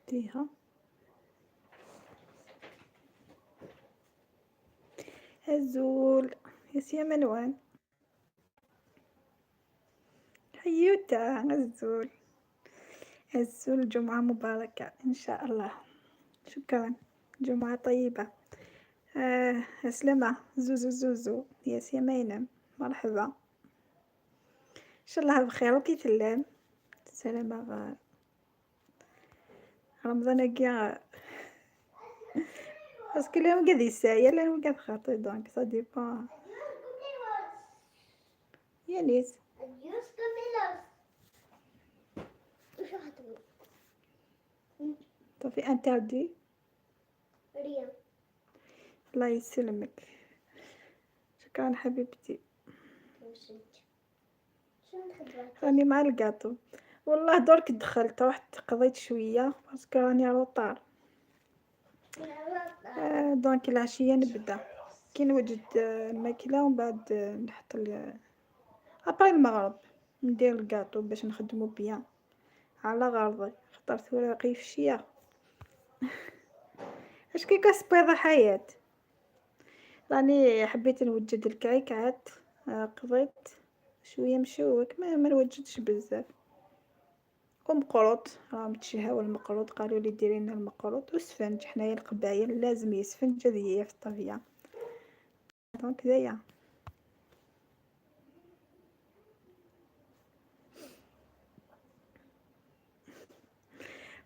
فيها الزول يا منوان حيوتا الزول جمعة مباركة إن شاء الله. شكرا، جمعة طيبة. أسلمة زوزو يا سيمينة مرحبا، إن شاء الله بخير وكي تلام سلامة. رمضان كاع باسكو اليوم قاعد يسايا اليوم قاعد خاطي دونك سا ديبون يا نيس طفي انتردي. الله يسلمك، شكرا حبيبتي. راني مع القاطو والله درك دخلت رحت قضيت شويه باسكو راني روطار. دونك العشيه نبدا كي نوجد الماكله ومن بعد نحط ابري المغرب ندير القاطو باش نخدمو بيان على غرضي خاطر ثوراقي في الشيا. اش كي كسبيضة حياة. راني حبيت نوجد الكعكات، قضيت شويه مشوك ما نوجدش بزاف ومقروط راهم تشهاو المقروط قالوا لي ديري لنا المقروط وسفنج. حنايا القبايل لازم يسفنج، هذه هي في الطبيعه دونك دايا.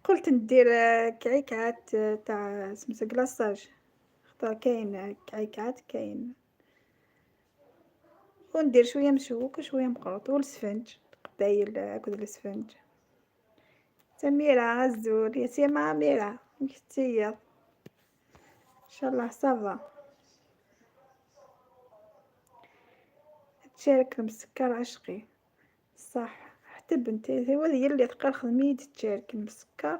قلت ندير كعكات تاع سمسة كلاصاج خاطر كاين كعكات كاين، وندير شويه مشوك وشويه مقروط والسفنج قبايل اكل السفنج. سميرة الزول يا سيما أميرة كتير ان شاء الله صافا. تشارك المسكر عشقي صح، حتى بنتي هي اللي تقال خدمي تشارك المسكر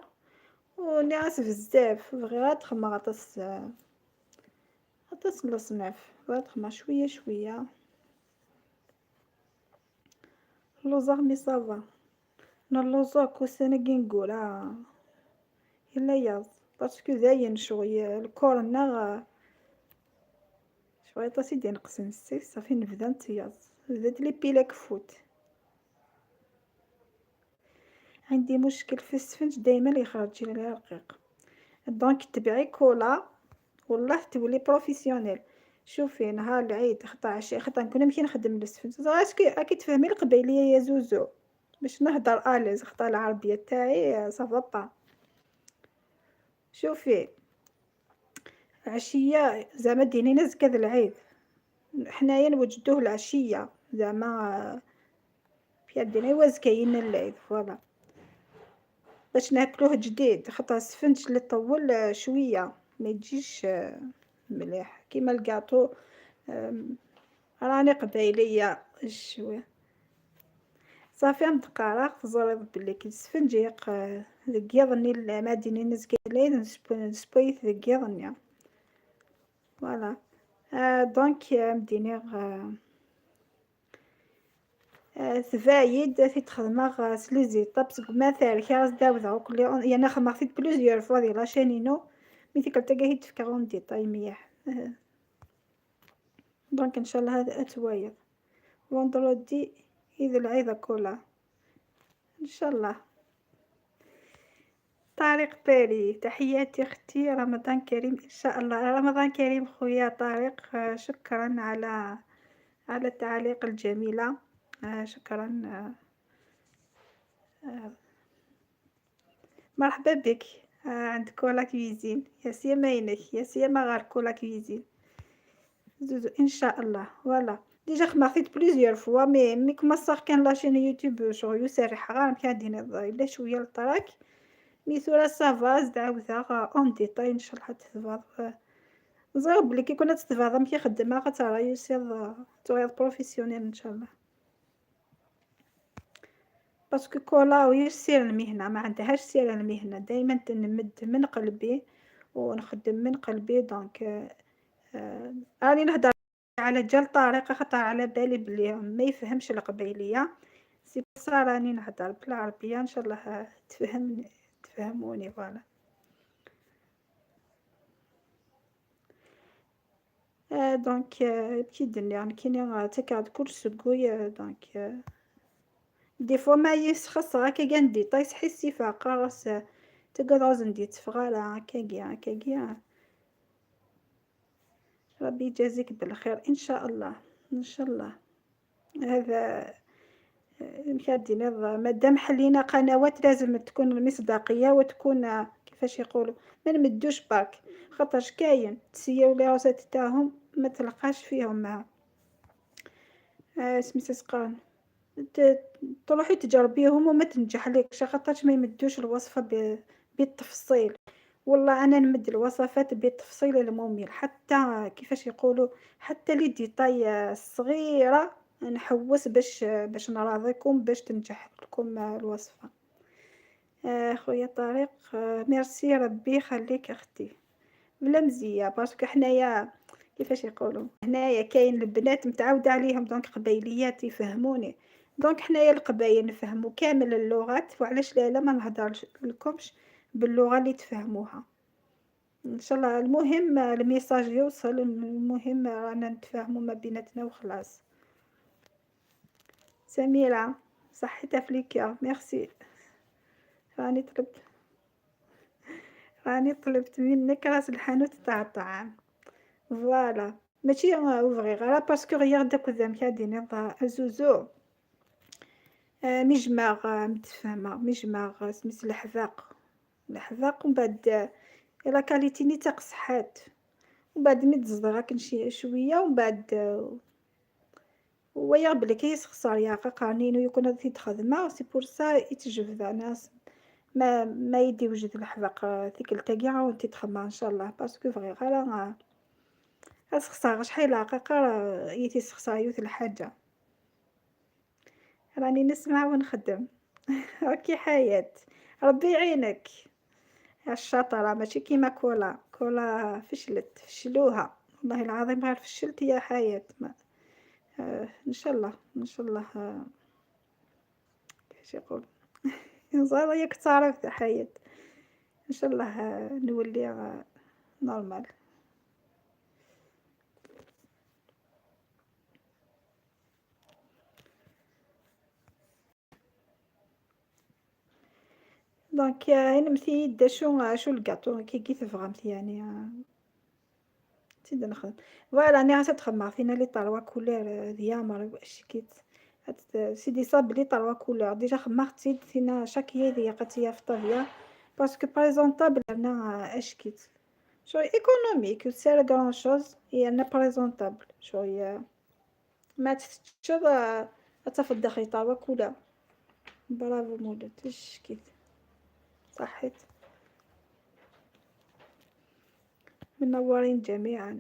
ونعس بزاف غير تخمر غطس الصناف غير تخمر شويه شويه اللوزا مي صافا. اللوزا كوسانا كي نقول الا ياز باسكو زاين شويه الكورنا شويه سيدي نقص نسي صافي نبدا نتياز زاد لي بيلا كفوت. عندي مشكل في السفنج دايما يخرج لي رقيق دونك تبعي كولا والله تولي بروفيسيونيل. شوفي نهار العيد خطا نكون نمشي نخدم السفنج راكي تفهمي القبيليه يا زوزو باش نهضر اليز خطا العربيه تاعي صافا با. شوفي عشيه زعما دينينا زكاد العيد حنايا نوجدوه العشيه زعما في يدنا وزكاين العيد فوالا باش ناكلوه جديد خاطر السفنج اللي طول شويه ما يجيش مليح كيما الكاطو. راني قبايليه شويه صافي متقارق زرب بلي كي السفنج ذكيضني المدينه نزكيلين نسبويت ذكيضني فوالا. دونك مديني ثفايد في تخدمها سليزي طبس مثال كاز داوذا وكل يعني خدمت في بلوزيور فوا دي لاشينينو مثل تلقاهي تفكرون ديطاي مليح. دونك ان شاء الله هذا اتوايا وندردي اذا العيذة كلها ان شاء الله. طارق باري تحياتي اختي رمضان كريم ان شاء الله. رمضان كريم خويا طارق. شكرا على التعليق الجميلة. شكرا. مرحبا بك عند كولا كويزين يا سيما ينك يا سيما غير كولا كويزين زوزو ان شاء الله. فوالا ديجا خمارتيت بليزيور فوا مي كما صار كان لاشين يوتيوب شغل يسرح غير كادين لا شويه الطراك مي ثورا صافا زد عاوزها اون ديتاي ان شاء الله تتفاض زعما بلي كي كنا تتفاضا مكي خدمها غترى يصير تويض بروفيسيونيل ان شاء الله باسكو كولا ويسير المهنه ما عندهاش سير المهنه دائما تنمد من قلبي ونخدم من قلبي دونك راني نهضر على جال طريقة خطر على بالي بلي ما يفهمش القبيلية، سي بور سا راني نهضر بالعربية إن شاء الله تفهموني فوالا. دونك كي درنا يعني كاينين تاكاد كلش سكوي دونك دي فوا ما يسخص هكا كاع ديطاي تحسي فاقا راس تقعد غاز ندي تفغالا هكاكيا ربي يجازيك بالخير ان شاء الله ان شاء الله. هذا مشادين مادام حلينا قنوات لازم تكون مصداقية وتكون كيفاش يقولوا ما نمدوش برك، خاطرش كاين تسياو لي راسات تاعهم ما تلقاش فيهم سميتها سقان تروحي تجربيهم وما تنجحلكش خاطرش ما يمدوش الوصفة بالتفصيل. والله انا نمد الوصفات بالتفصيل الممل، حتى كيفاش يقولوا حتى لي ديتاي الصغيرة نحوس باش نراضيكم باش تنجح لكم الوصفة. خويا طارق ميرسي ربي يخليك اختي بلا مزيه باسكو حنايا كيفاش يقولوا هنايا كاين البنات متعوده عليهم دونك قبيليات يفهموني، دونك حنايا القبايل نفهموا كامل اللغات وعلاش لا ما نهضرش لكمش باللغه اللي تفهموها ان شاء الله. المهم الميساج يوصل، المهم رانا نتفاهموا ما بيناتنا وخلاص. سميرة صحيت افريكا ميرسي. راني طلبت راني طلبت منك راس الحانوت تاع الطعام فوالا ماشي اوفغي غير باسكو غير داك ذا مكادين زوزو مجمع متفاهمة مجمع سميت الحذاق ومن بعد الا كاليتيني تقصحات ومن بعد مي تصدر راك شويه ومن بعد ويا بلي يسخسر يا قانين ويكون هذه خدمه سي بور سا يتجبد ناس ما يدي وجد الحذاق ذيك التاقيعه وانت تخمم ان شاء الله باسكو فغي غير أسخسا شحال عقاقة يتي سخسا يوث الحاجة. راني نسمع ونخدم هاكي حياة ربي يعينك يا الشاطرة ماشي كيما كولا فشلوها والله العظيم غير فشلت يا حياة ما ان شاء الله ان شاء الله كيفاش يقول زهر ياك تعرف يا حياة ان شاء الله نولي نورمال. دونك هنا مثي دا شو الكاطو كي تفهمت يعني نزيد نخدم فوالا راني عاد تخمم فينا لي طالوا كولور ديامر واش كيت سيدي صاب لي طالوا كولور ديجا خممت زيد فينا شاك هذه قتيا في طابيا باسكو بريزونطابل انا اش كيت شوي ايكونوميك سير غران شوز هي انا بريزونطابل شويه ما تشوف اتفضل خي طالوا كولور برافو مولات اش كيت صحيت منورين جميعا.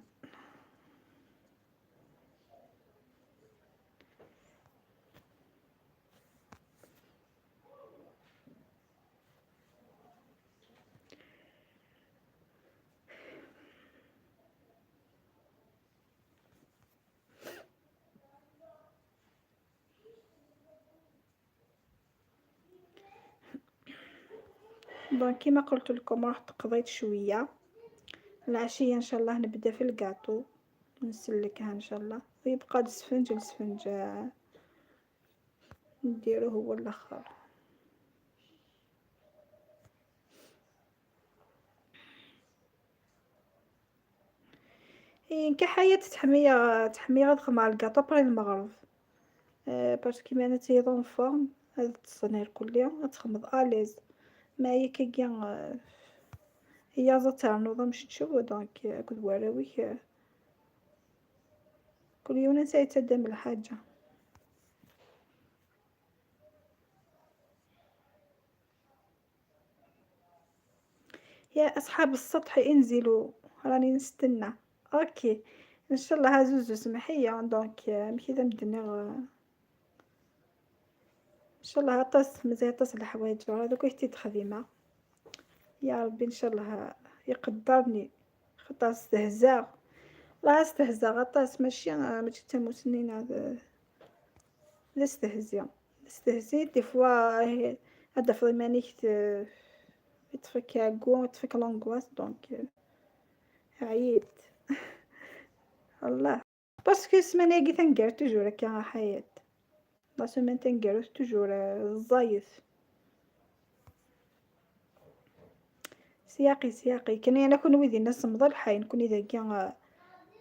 دونك كيما قلت لكم رحت قضيت شويه العشيه ان شاء الله نبدا في الكاطو نسلكها ان شاء الله ويبقى السفنج نديرو هو الاخر. كحياة تحمية غتخ مع الكاطو بري المغرب باسكو كيما انا تي دون فورم هاد التصنير كليا غتخمض اليز ما هي كيا هي زات تاع مش تشوف دونك كنت وراوي كل يوم نسيت تدم الحاجة. يا اصحاب السطح انزلوا راني نستنى اوكي ان شاء الله هزوز سمحية دونك كذا مدنا ان شاء الله طاس مزال طاس الحوايج هذوك حتى خديمة يا ربي ان شاء الله يقدرني خطا استهزاء لا استهزا غطاس ماشي تما سنين هذا نستهزي دي فوا هذا فريمانيك يطفيك كاكو يطفيك لونغواس دونك عييت والله باسكو السمانة تنقر توجور هكا حياة لا سومين تنقر توجور الزايد سياقي كان انا كون ويدي الناس مضلحين نكون اذا كان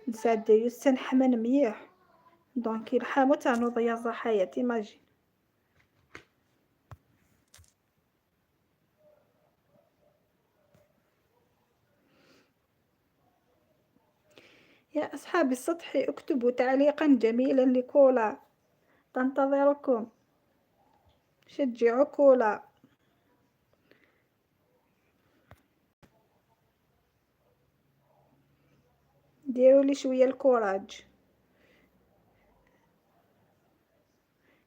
نساد يسن حمان مليح دونك الحامو تاع نوض يا حياتي ماجي. يا أصحاب السطح اكتبوا تعليقا جميلا لكولا تنتظركم شجعوا كولا ديروا لي شويه الكوراج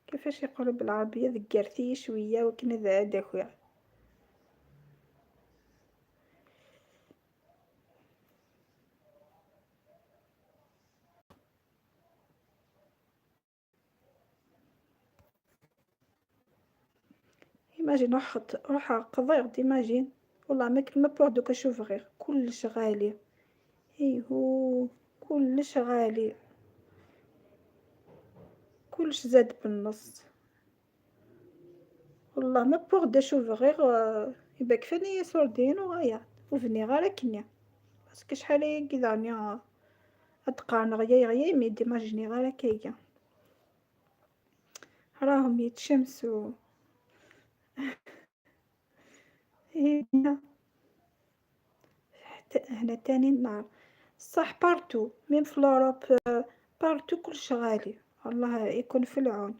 كيفاش يقولوا بالعربيه ذكرتي شويه وكنا داك ايماجين روح قضير ديماجين والله ما بوغ دوكا شوف غير كلش غالي ايهو كلش غالي كلش زاد بالنص والله ما بوغ دا شوف غير يبقى كفاني سوردين وغايا وفني غير كنيا باسكو شحال كذا راني اتقان غيا مي ديماجيني غير هكايا راهم يتشمسوا هي هنا تاني النهار صح بارتو ميم في لوروب بارتو كلش غالي الله يكون في العون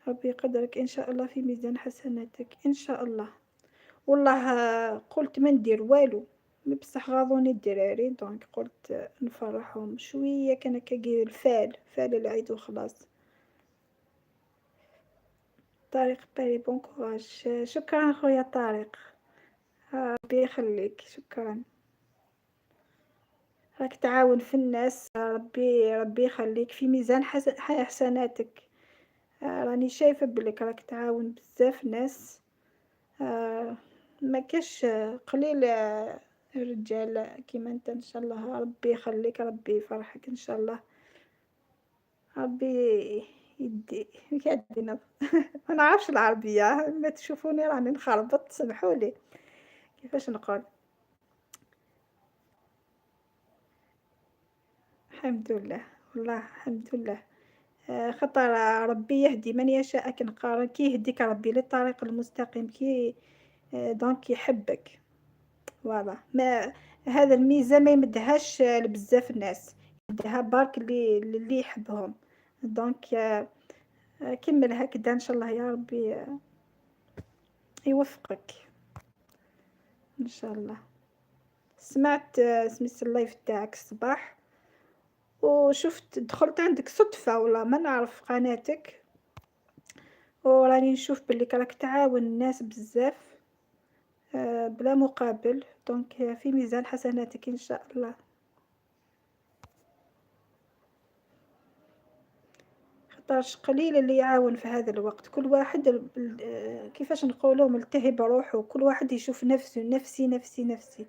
ربي يقدرك ان شاء الله في ميزان حسناتك ان شاء الله والله قلت ما ندير والو بصح غاضوني الدراري دونك قلت نفرحهم شويه كان هكا فال العيد وخلاص طارق بالي بون كوراج شكرا خويا طارق ربي يخليك شكرا راك تعاون في الناس ربي يخليك في ميزان حسناتك راني شايفه بليك راك تعاون بزاف ناس ما كاش قليل الرجال كيما انت ان شاء الله ربي يخليك ربي يفرحك ان شاء الله ربي يدينا ما نعرفش العربيه ما تشوفوني راني نخربط سمحولي كيفاش نقول الحمد لله والله الحمد لله خطر ربي يهدي من يشاء كنقارن كي يهديك ربي للطريق المستقيم كي دونك يحبك فوالا ما هذا الميزه ما يمدهاش لبزاف الناس يمدها برك اللي يحبهم دونك كمل هكذا ان شاء الله يا ربي يوفقك ان شاء الله سمعت سميت اللايف تاعك الصباح وشفت دخلت عندك صدفة ولا ما نعرف قناتك وراني نشوف بلي راك تعاون الناس بزاف بلا مقابل دونك في ميزان حسناتك ان شاء الله خاطرش قليل اللي يعاون في هذا الوقت كل واحد كيفاش نقولوا ملتهي بروحه كل واحد يشوف نفسه نفسي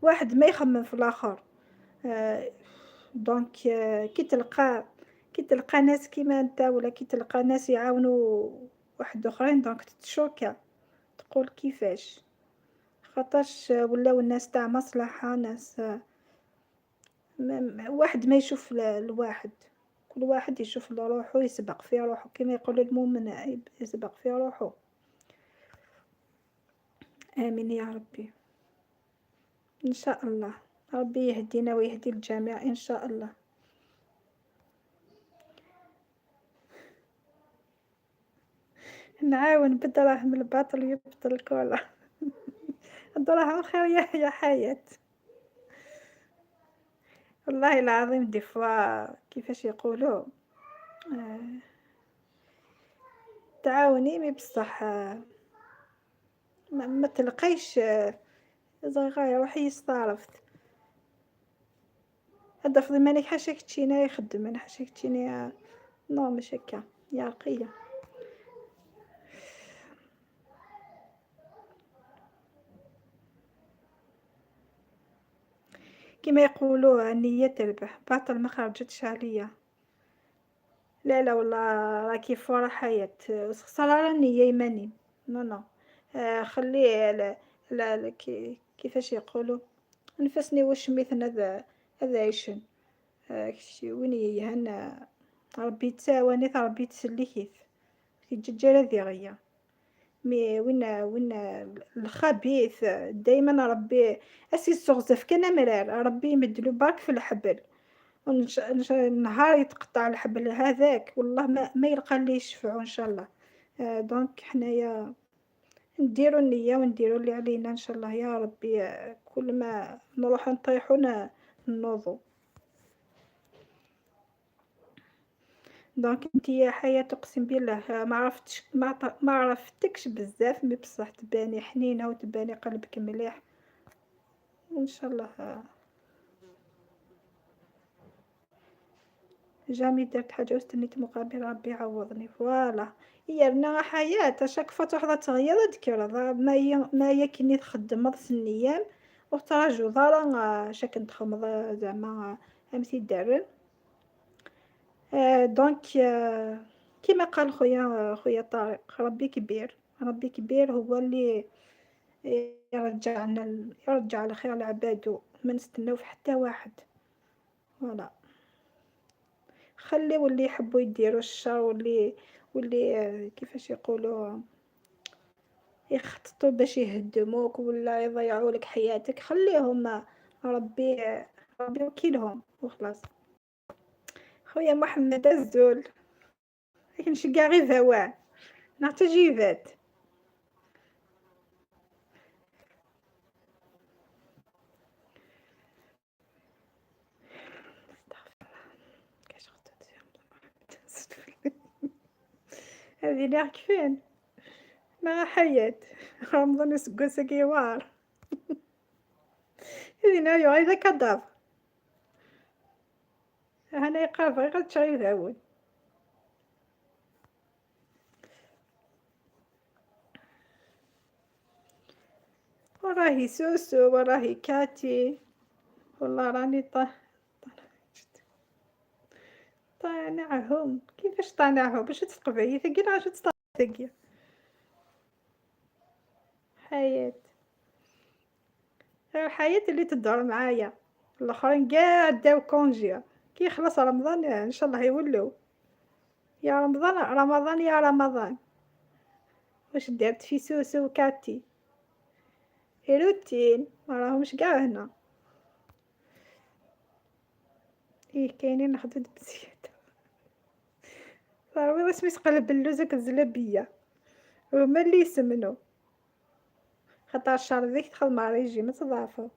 واحد ما يخمم في الاخر دونك كي تلقى ناس كيما انت ولا كي تلقى ناس يعاونوا واحد اخرين دونك تتشوكا تقول كيفاش خاطرش ولاو الناس تاع مصلحة ناس واحد ما يشوف الواحد كل واحد يشوف لروحو يسبق في روحو كما يقول المؤمن يسبق في روحو امين يا ربي ان شاء الله ربي يهدينا ويهدي الجميع ان شاء الله نعاون بالدراهم الباطل يبطل الكولا الدراهم خير يا حياة والله العظيم دي فوا كيفاش يقولوا تعاوني مي بصح ما تلقيش صغيرة روحي استعرفت هذا فضي ماني حاشاك تشينا يخدم، انا حاشاك تشينا نو مش هكا يا رقية. كيما يقولوا النية تربح، باطل ما خرجتش عليا. لا لا والله راكي فورا حياة، خسارة راه النية يماني. نو نو خليه كيفاش يقولوا نفسني واش ميثن هذا عيشن. وين يهنا ربي يتساواني ربي يتسلي كي الدجاجة ذي غيا. مي وين الخبيث دايما ربي اسي الزغزف كان مرار ربي يمدلو برك في الحبل، نهار يتقطع الحبل هذاك والله ما يلقى اللي يشفعو ان شاء الله. دونك حنايا نديرو النية ونديرو اللي علينا ان شاء الله يا ربي. كل ما نروح نطيحو نوضو. دونك انتي يا حياة اقسم بالله ما عرفتكش بزاف، مي بصح تباني حنينه وتباني قلبك مليح وان شاء الله. جامي درت حاجه واستنيت مقابل ربي يعوضني. فوالا هي رنا حياة اشاك فات وحده تغير ذكر ما هي كيني تخدم سنيام وتراجو ضارا شاك نتخمض زعما امثي دارن. دونك كيما قال خويا طارق ربي كبير، ربي كبير هو اللي يرجع الخير لعبادو، ما نستناو في حتى واحد. فوالا خليو اللي يحبوا يديروا الشر واللي كيفاش يقولوا يخططوا باش يهدموك ولا يضيعوا لك حياتك، خليهم ربي ربي وكيلهم وخلاص. خويا محمد الزول لكن شقا غير ذواه نعتجيبات. هذه اللي راك فين مع حياة رمضان يسقو سقيوار. هذه نايو هذا كذاب أنا يقاف غير تشري ذاون. وراهي سوسو وراهي كاتي والله راني طانعهم. كيفاش طانعهم باش تقبعي ثقيل عاد ثقيل حياة. الحياة اللي تدور معايا الاخرين كاع داو كونجيا كي يخلص رمضان ان شاء الله يولوا. يا رمضان رمضان يا رمضان واش درت في سوسو وكاتي روتين ما راهمش كاع هنا. ايه كاينين نخدم بزيادة صاروي واش تقلب اللوزة كالزلابية هما اللي يسمنوا خاطر الشهر ذيك دخل مع ريجيم تضاعفو.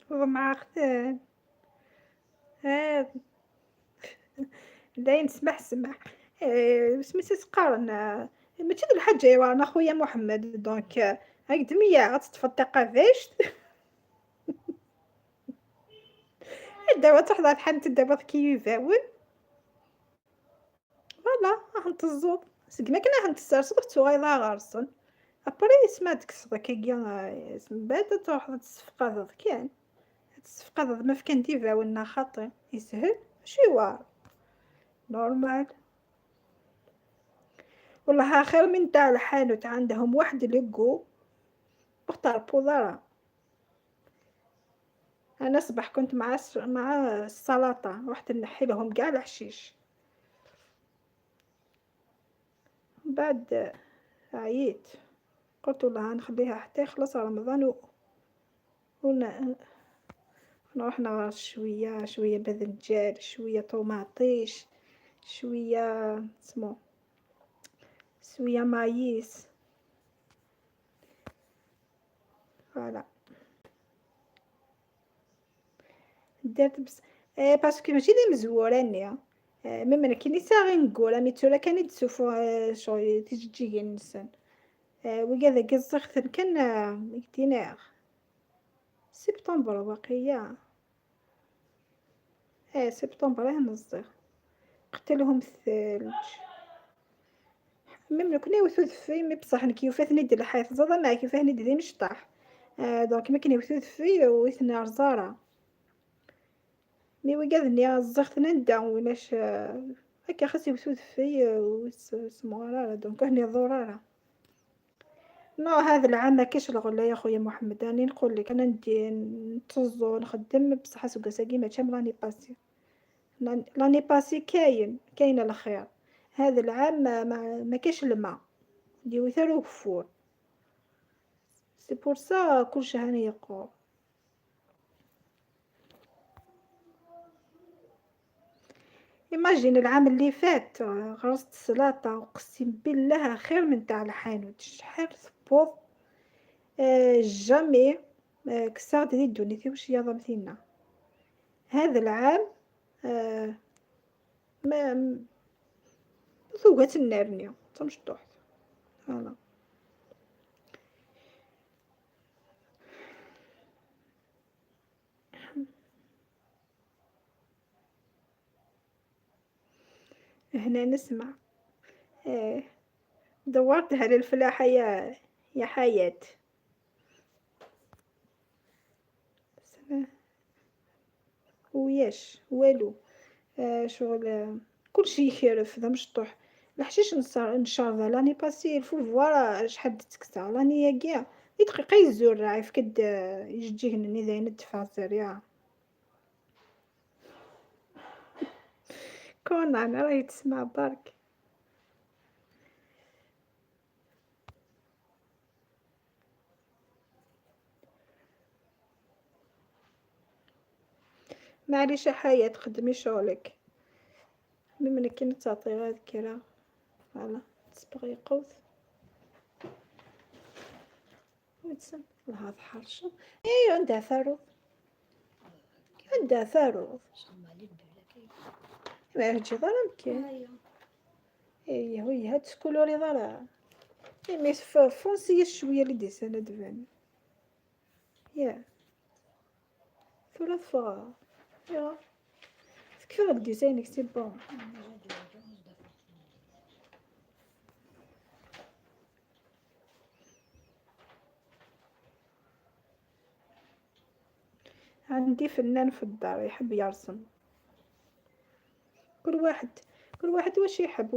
ومع اختان هاد داين سمح سميتو تقارن ماشي الحاجة ايوا انا خويا محمد دونك هاك دمية غتطفى قافاش دابا تحضر حنت دابا كي يفاول. فوالا هانت الزوط سقنا كنا هانت السرسو غيضا غارسون ابري سمعتك صدق كيا من بعد تروح تصفقاض كان تصفقاض ما فكان ديفاولنا خاطر يسهل ماشي واعر نورمال. والله خير من تاع الحانوت عندهم واحد لقو اختار بوضرة. انا صبح كنت مع السلطه رحت نحي لهم كاع الحشيش بعد عييت قلت والله نخليها حتى يخلص رمضان ون... نروح نغرس شويه باذنجان شويه طوماطيش شويه سمو شويه مايس. فوالا درت باسكو ماشي لي مزوراني ميم أنا كي نسا غي نقول مي تورا كان يتسوفو شغل تيجي النسان وكذا كزختن كان يكتيناغ سبتمبر واقيلا سبتمبر نصدق قتلهم الثلج ميم لو كنا يوثو ذفي مي بصح نكيوفات ندير الحياة زادا ما كيفاه ندير ذي مشطح دونك ما كنا يوثو ذفي ويثنا رزارة مي وكذا زغت ندا ولاش هكا خاص يوثو ذفي ويسمغرارة دونك هني ضرارة نو هذا العام مكاش الغلا يا خويا محمد راني نقولك انا ندي نتوزو نخدم بصح سوكا ساكي ما تشام راني باسي راني باسي كاين الخير هذا العام ما كاش الماء نديرو حتى الوفور سي بور سا كلشي هاني يقول ايماجين العام اللي فات غرست السلاطة وقسم بالله خير من تاع الحانوت شحال صبوط جامي كسرت ذي الدنيا واش يا ضمتينا هذا العام ما ذوقت النارنيا تمشطوح فوالا هنا نسمع آه دورتها للفلاحة يا حياة وياش والو شغل كلشي يخرف ذا مشطوح الحشيش نشارضه لاني باسي الفو فوالا شحال تكسا راني يا كاع دقيقة يزور راعي فكد يجيه نني ذا ندفع الزريعة كون انا راهي تسمع برك معليش حياة تخدمي شغلك مما كي نتعطي غير كرا فوالا تصبغي يقوث وتسم لها حرشة اي عندها ثروة عندها ثروة ما هجي ظلم كي اي هي هاد سكولوري ظلام مي فونسية شوية اللي دي سنة دفن يا ثلاث فغا يا كيف الديزاين سي بون عندي فنان في الدار يحب يرسم كل واحد كل واحد واش يحب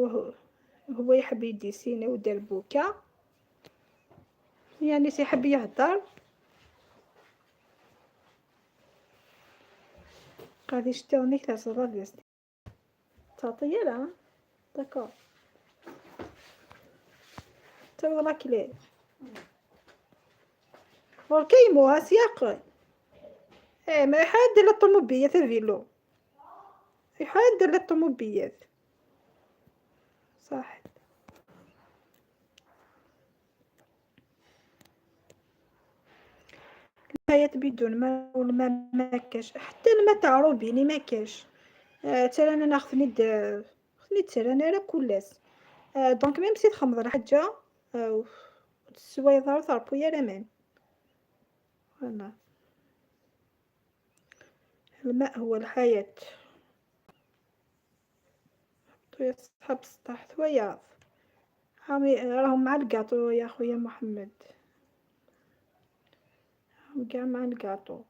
هو يحب يديسيني ودير بوكا يعني يحب يهدر غادي يشتوني كاع صغار تعطيه لا داكور تا راكلي وركيمو سياق ما يحاد للطوموبيلات الفيلو يحاد للطوموبيلات صح الحياة بدون ما والماء ما كاش حتى الماء تاع روبيني ما كاش ترى انا ناخذ خذني ترى انا راه كلاس دونك ميم سي تخمض حاجه السويضه وضربو يا رمان فوالا الماء هو الحياة يا صحاب السطح ثويا راهم مع الكاطو يا خويا محمد راهم كاع مع الكاطو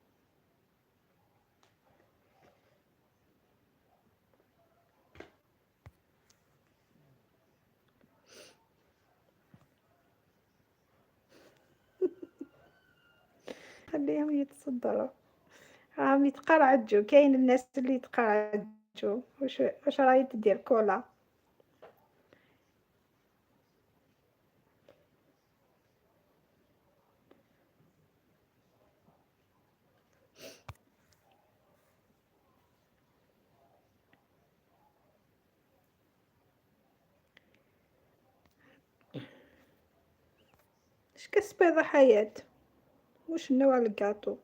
خليهم يتصدروا راهم يتقرعجوا كاين الناس اللي يتقرعجوا واش راهي تدير كولا اش كسبيضة حياة واش نوع الكاطو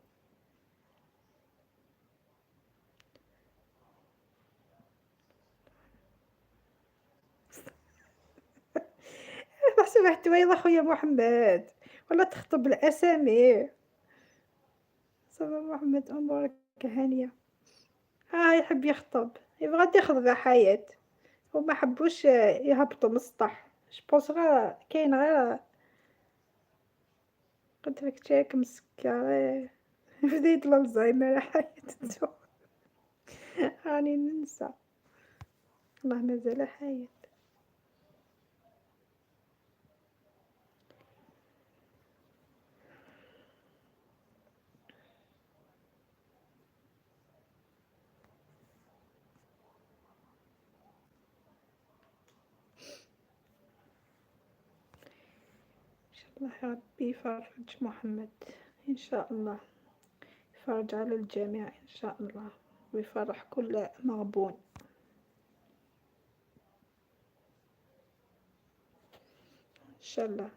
سمحت ويلا خويا محمد، ولا تخطب الأسامي. صافا محمد أمورك هانية. يحب يخطب، يبغى تخطب يا حياة، وما حبوش يهبطوا من السطح. جوبونس غير كاين غير قلت لك جاك مسكرة بديت الألزهايمر يا حياة راني ننسى. الله مازال حياة. إن شاء الله يا ربي يفرج محمد، إن شاء الله يفرج على الجميع إن شاء الله، ويفرح كل مغبون إن شاء الله.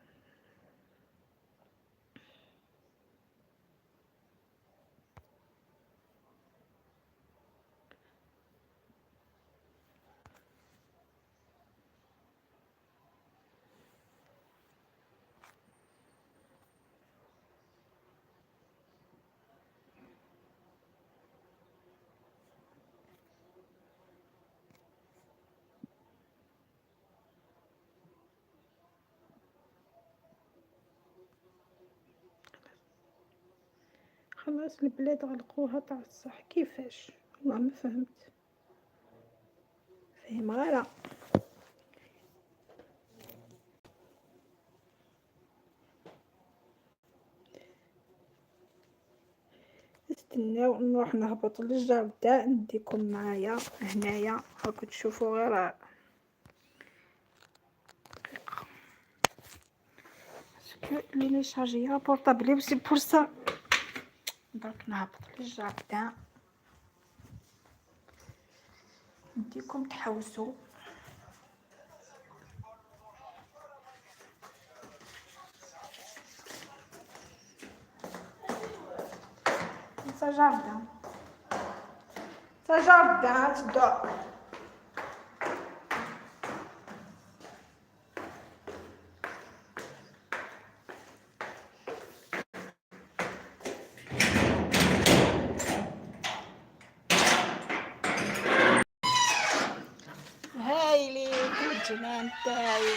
خلاص البلاد غلقوها تاع الصح، كيفاش؟ والله ما فهمت، فهم غير استناو نروح نهبط للجردة نديكم معايا هنايا. راكم تشوفوا غير باسكو لي شارجيا بورطابلي وسي بور سا. درك نهبط للجردة نديكم تحوسوا. سا جاردان، سا جاردان تدور. هايلي الجنان تاعي،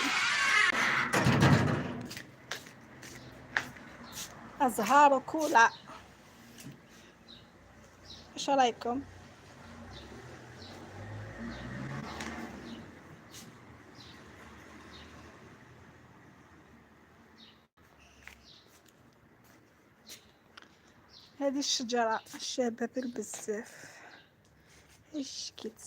أزهار وكولا. اش رايكم؟ هذه الشجرة الشابة بزاف، ايش كيت.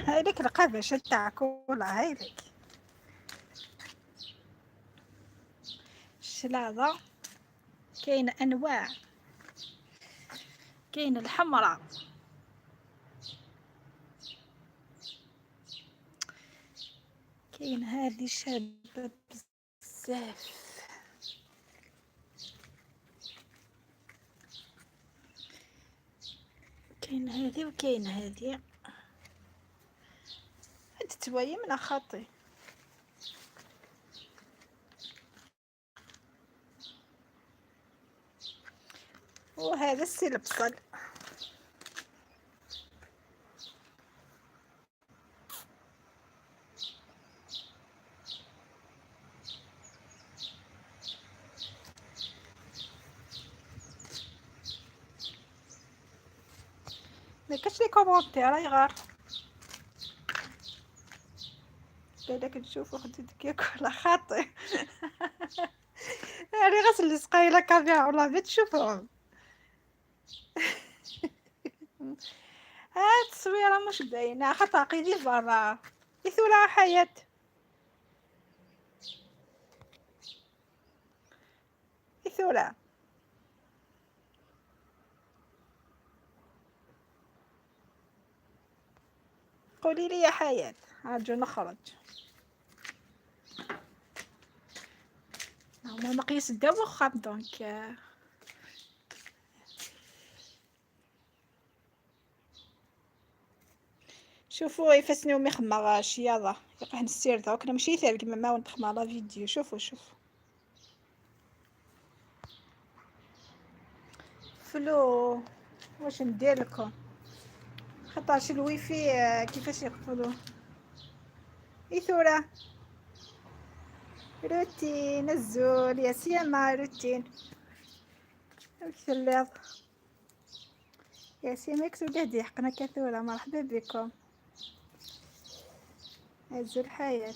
هايليك القفشة تاع كولا، هايليك الشلاضة. كاين انواع، كاين الحمراء، كاين هذه شابة بزاف، كاين هذه وكاين هذه. هاد توايا من خاطي. وهذا السلبصل. ما كاش لي كومونتير يغار بالك نشوف خديتك ياكل خاطي. يعني غسل السقايله كافيا والله ما تشوفهم. هاد التصويره مش باينه خاطر قيدي برا يثولا حياة. يثولا قولي لي يا حياة عاجو نخرج. هما مقياس دا وخام دونك شوفوا يفسني ومي خماغاش يلا يقح نسير ذا كنا ماشي ثالك ما ونتخمى على فيديو. شوفوا فلو واش ندير لكم خاطرش الويفي كيفاش يقفلوه. ثورة روتين الزول يا سيما روتين الثلاث يا سيما يكسو قهدي حقنا كثورة. مرحبا بكم الزول الحياة.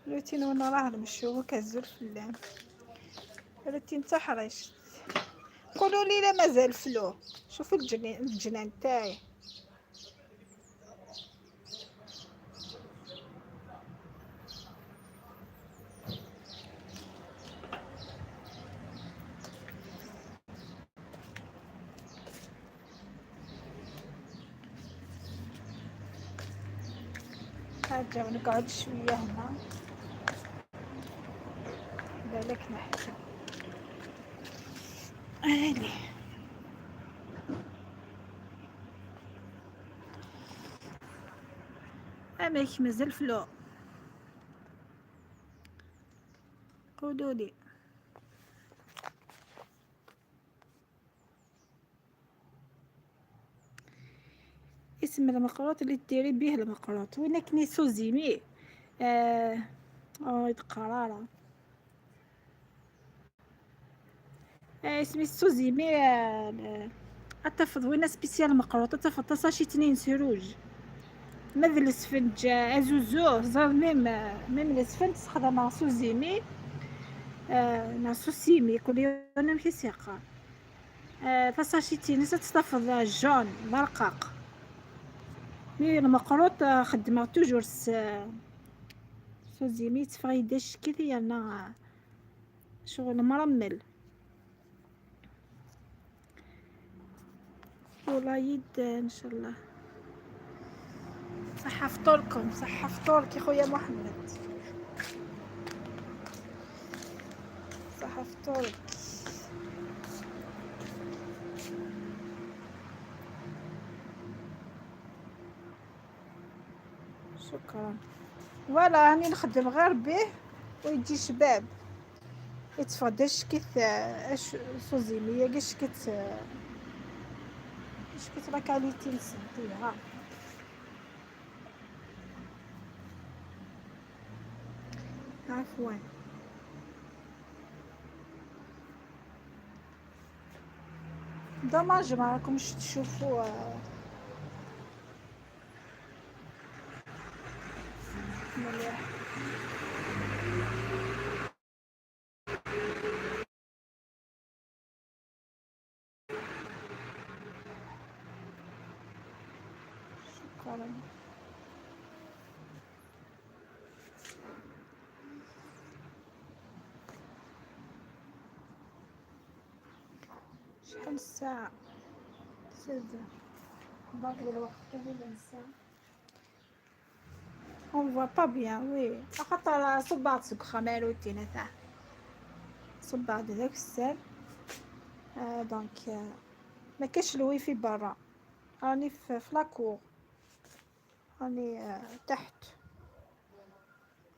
روتين وانا راه نمشيو كالزول فلان روتين تحرش. قولوا لي لا مازال فلو. شوفوا الجنان تاعي حاجة ونقعد شوية هنا بالك نحكي. هاني اماك مازال فلو. قولوا لي اسم المقرات اللي ديري به المقرات وين كني سوزيمي قرارة اسمي سوزيمي اتفض وين سبيسيال مقروط اتفض تصاشي تنين سيروج مثل السفنج ازوزو زار ميم السفنج تخدم سوزيمي نا سوسيمي كل يوم نمشي سيقا فصاشي تنين تستفض جون مرقق مي المقروط خدمه توجور سوزيمي تفايدش كثير انا شغل مرمل ولايد ان شاء الله. صحة فطوركم صحة فطورك يا خويا محمد صحة فطورك. شكرا. فوالا راني نخدم غير به ويجي شباب يتفاداش كيف سوزيمية كاش لا كاليتي نسديها. عفوا دوماج ما راكمش تشوفوا مليح. شكرا. شحال الساعة 6 باقي الوقت كامل الساعة. on voit pas bien وي خاطر صباط سكخة ماروتين تاع صباط داك السال دونك ما كاش الويفي برا. راني في لاكور راني تحت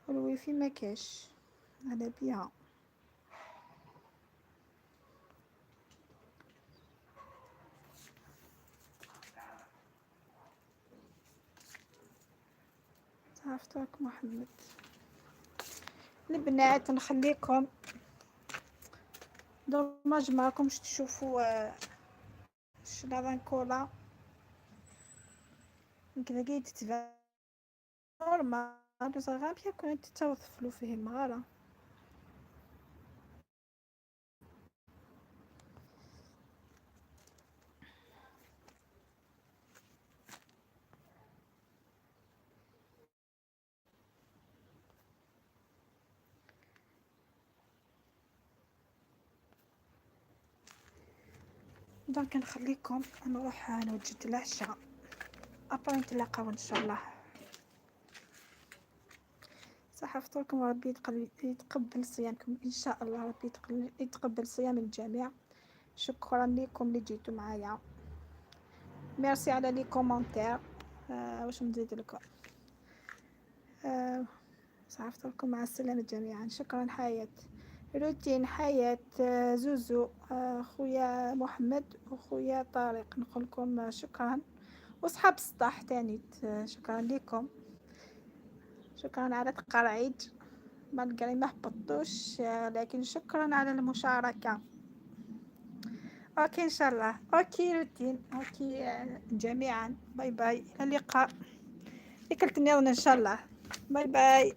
الويفي ما كاش على بيها. عرفتك محمد. البنات نخليكم دوماج معكمش تشوفوا شنو كولا كذا قاعد تتبع نورمال صغار بيا كنت تتوظفلو فيه مغارة. دونك نخليكم نروح نوجد العشاء، ابري نتلاقاو ان شاء الله. صحة فطوركم وربي يتقبل صيامكم ان شاء الله، ربي يتقبل صيام الجميع. شكرا لكم اللي جيتوا معايا، ميرسي على لي كومونتير. واش نزيد لكم؟ صحة فطوركم، مع السلامة جميعا. شكرا حياة روتين، حياة زوزو، خويا محمد وخويا طارق، نقول لكم شكرا، وصحاب السطح تاني شكرا لكم. شكرا على تقرعيد، مالقري ما هبطوش، لكن شكرا على المشاركة. اوكي ان شاء الله، اوكي روتين، اوكي جميعا، باي باي، الى اللقاء، اكلت النظن ان شاء الله، باي باي.